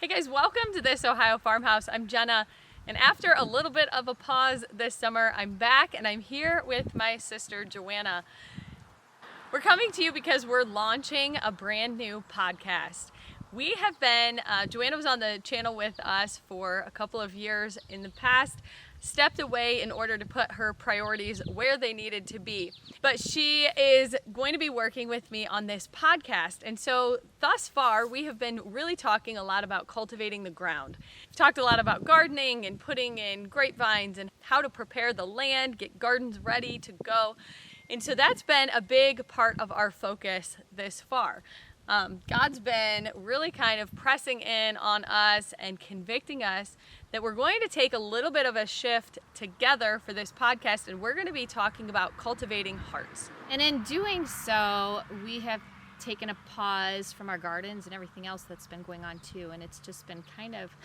Hey guys, welcome to This Ohio Farmhouse. I'm Jenna, and after a little bit of a pause this summer, I'm back and I'm here with my sister Johanna. We're coming to you because we're launching a brand new podcast. We have been, Johanna was on the channel with us for a couple of years in the past, stepped away in order to put her priorities where they needed to be. But she is going to be working with me on this podcast. And so thus far, we have been really talking a lot about cultivating the ground. We've talked a lot about gardening and putting in grapevines and how to prepare the land, get gardens ready to go. And so that's been a big part of our focus this far. God's been really kind of pressing in on us and convicting us that we're going to take a little bit of a shift together for this podcast, and we're going to be talking about cultivating hearts. And in doing so, we have taken a pause from our gardens and everything else that's been going on too, and it's just been kind of,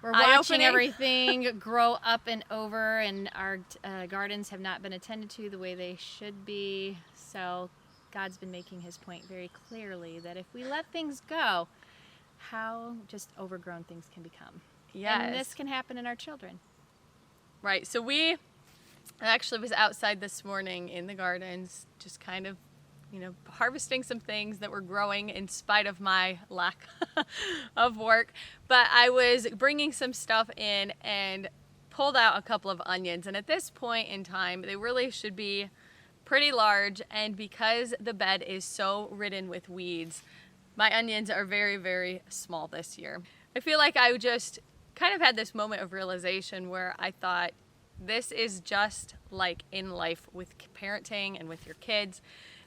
we're watching everything grow up and over, and our gardens have not been attended to the way they should be. So God's been making his point very clearly that if we let things go, how just overgrown things can become. Yes. And this can happen in our children. Right. So I actually was outside this morning in the gardens, just kind of, harvesting some things that were growing in spite of my lack of work. But I was bringing some stuff in and pulled out a couple of onions. And at this point in time, they really should be pretty large, and because the bed is so ridden with weeds, my onions are very, very small this year. I feel like I just kind of had this moment of realization where I thought, this is just like in life with parenting and with your kids,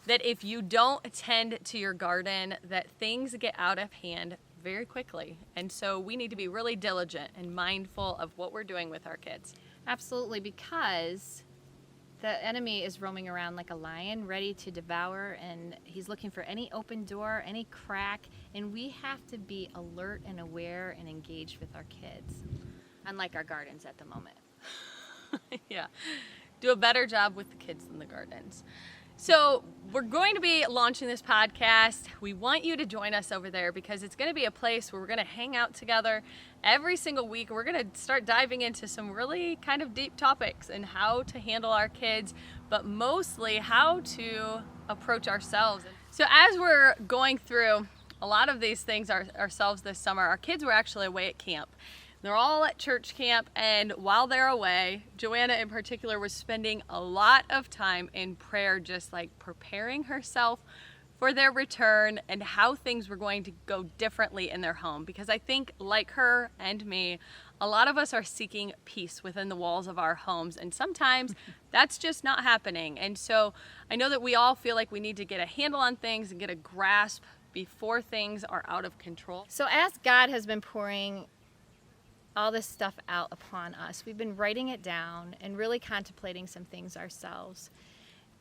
that if you don't attend to your garden, that things get out of hand very quickly. And so we need to be really diligent and mindful of what we're doing with our kids. Absolutely, because the enemy is roaming around like a lion, ready to devour, and he's looking for any open door, any crack, and we have to be alert and aware and engaged with our kids, unlike our gardens at the moment. Yeah, do a better job with the kids than the gardens. So we're going to be launching this podcast. We want you to join us over there because it's going to be a place where we're going to hang out together every single week. We're going to start diving into some really kind of deep topics and how to handle our kids, but mostly how to approach ourselves. So as we're going through a lot of these things ourselves this summer, our kids were actually away at camp. They're all at church camp, and while they're away, Johanna in particular was spending a lot of time in prayer, just like preparing herself for their return and how things were going to go differently in their home. Because I think, like her and me, a lot of us are seeking peace within the walls of our homes, and sometimes that's just not happening. And so I know that we all feel like we need to get a handle on things and get a grasp before things are out of control. So as God has been pouring all this stuff out upon us, we've been writing it down and really contemplating some things ourselves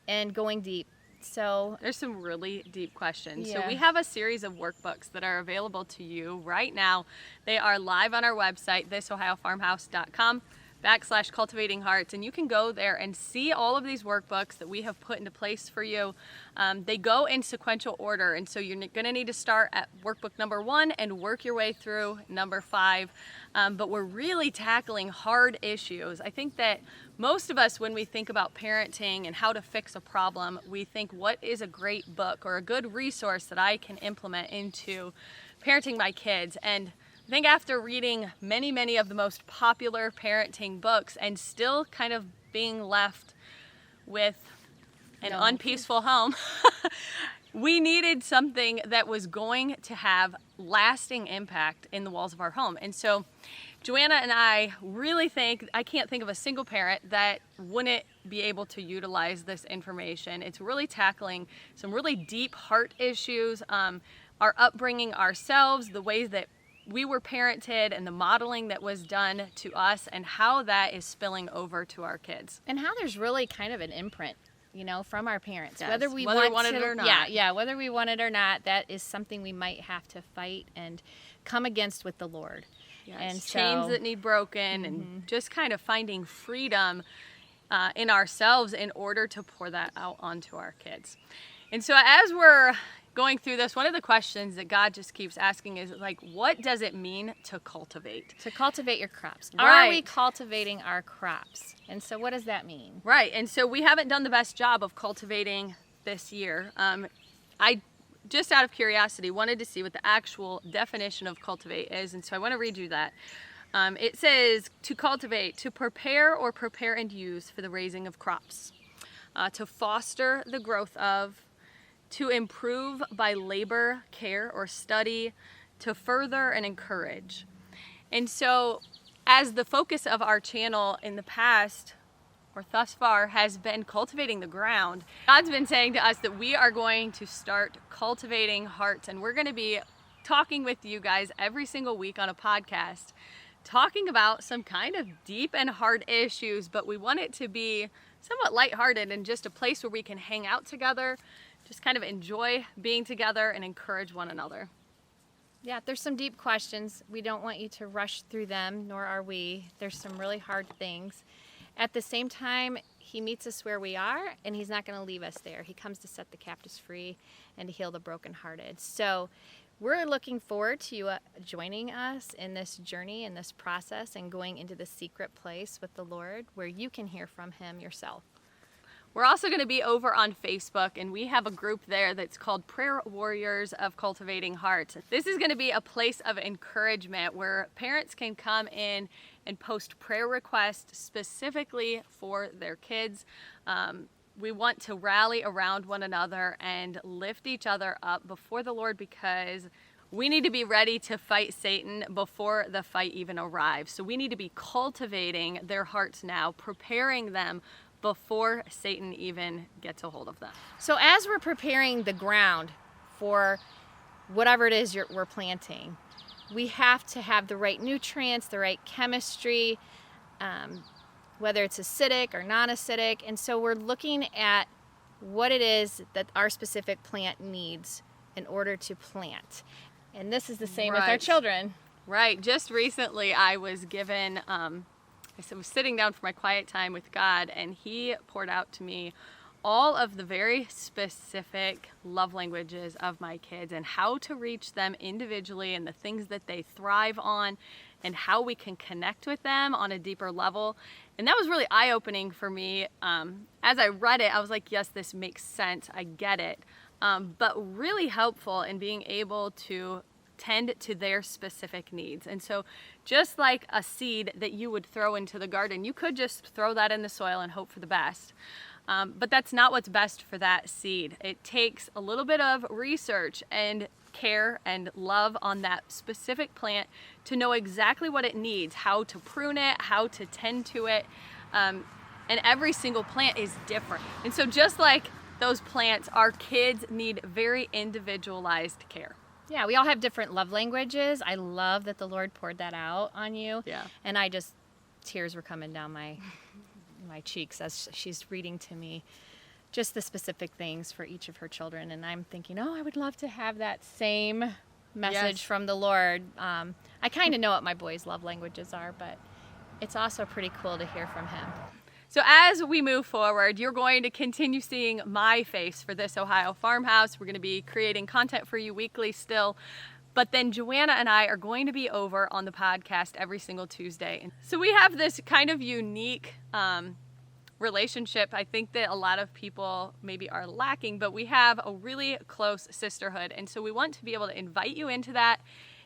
and going deep. So there's some really deep questions. Yeah. So we have a series of workbooks that are available to you right now. They are live on our website, thisohiofarmhouse.com/cultivating hearts, and you can go there and see all of these workbooks that we have put into place for you. They go in sequential order, and so you're going to need to start at workbook number 1 and work your way through number 5. But we're really tackling hard issues. I think that most of us, when we think about parenting and how to fix a problem, we think, what is a great book or a good resource that I can implement into parenting my kids? And I think after reading many, many of the most popular parenting books and still kind of being left with an unpeaceful home, we needed something that was going to have lasting impact in the walls of our home. And so Johanna and I really I can't think of a single parent that wouldn't be able to utilize this information. It's really tackling some really deep heart issues, our upbringing ourselves, the ways that we were parented and the modeling that was done to us and how that is spilling over to our kids. And how there's really kind of an imprint, from our parents, yes. whether we want it or not. Yeah, whether we want it or not, that is something we might have to fight and come against with the Lord. Yes. And chains that need broken, and just kind of finding freedom in ourselves in order to pour that out onto our kids. And so as we're going through this, one of the questions that God just keeps asking is like, what does it mean to cultivate? To cultivate your crops. Right. Are we cultivating our crops? And so what does that mean? Right. And so we haven't done the best job of cultivating this year. I just out of curiosity wanted to see what the actual definition of cultivate is. And so I want to read you that. It says to cultivate, to prepare or prepare and use for the raising of crops, to foster the growth of, to improve by labor, care, or study, to further and encourage. And so as the focus of our channel in the past, or thus far, has been cultivating the ground, God's been saying to us that we are going to start cultivating hearts, and we're going to be talking with you guys every single week on a podcast, talking about some kind of deep and hard issues, but we want it to be somewhat lighthearted and just a place where we can hang out together, just kind of enjoy being together and encourage one another. Yeah, there's some deep questions. We don't want you to rush through them, nor are we. There's some really hard things. At the same time, he meets us where we are, and he's not going to leave us there. He comes to set the captives free and to heal the brokenhearted. So we're looking forward to you joining us in this journey, in this process, and going into the secret place with the Lord where you can hear from him yourself. We're also going to be over on Facebook, and we have a group there that's called Prayer Warriors of Cultivating Hearts. This is going to be a place of encouragement where parents can come in and post prayer requests specifically for their kids. We want to rally around one another and lift each other up before the Lord, because we need to be ready to fight Satan before the fight even arrives. So we need to be cultivating their hearts now, preparing them before Satan even gets a hold of them. So as we're preparing the ground for whatever it is we're planting, we have to have the right nutrients, the right chemistry, whether it's acidic or non-acidic. And so we're looking at what it is that our specific plant needs in order to plant. And this is the same with our children. Right. Just recently I was given, I was sitting down for my quiet time with God, and he poured out to me all of the very specific love languages of my kids and how to reach them individually and the things that they thrive on and how we can connect with them on a deeper level. And that was really eye-opening for me. As I read it, I was like, yes, this makes sense. I get it. But really helpful in being able to tend to their specific needs. And so just like a seed that you would throw into the garden, you could just throw that in the soil and hope for the best. But that's not what's best for that seed. It takes a little bit of research and care and love on that specific plant to know exactly what it needs, how to prune it, how to tend to it. And every single plant is different. And so just like those plants, our kids need very individualized care. Yeah, we all have different love languages. I love that the Lord poured that out on you. Yeah. And tears were coming down my cheeks as she's reading to me just the specific things for each of her children. And I'm thinking, I would love to have that same message from the Lord. I kind of know what my boys' love languages are, but it's also pretty cool to hear from him. So as we move forward, you're going to continue seeing my face for this Ohio farmhouse. We're going to be creating content for you weekly still. But then Johanna and I are going to be over on the podcast every single Tuesday. So we have this kind of unique relationship. I think that a lot of people maybe are lacking, but we have a really close sisterhood. And so we want to be able to invite you into that,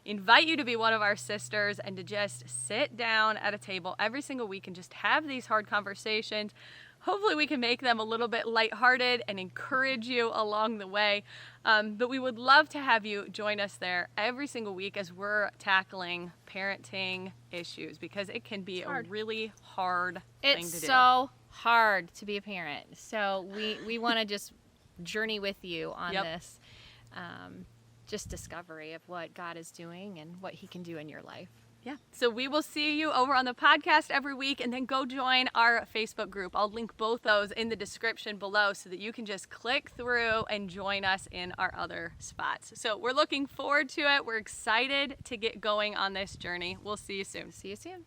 invite you to be one of our sisters, and to just sit down at a table every single week and just have these hard conversations. Hopefully we can make them a little bit lighthearted and encourage you along the way. But we would love to have you join us there every single week as we're tackling parenting issues, because it can be a really hard thing to do. It's so hard to be a parent. So we want to just journey with you on this just discovery of what God is doing and what he can do in your life. Yeah. So we will see you over on the podcast every week, and then go join our Facebook group. I'll link both those in the description below so that you can just click through and join us in our other spots. So we're looking forward to it. We're excited to get going on this journey. We'll see you soon. See you soon.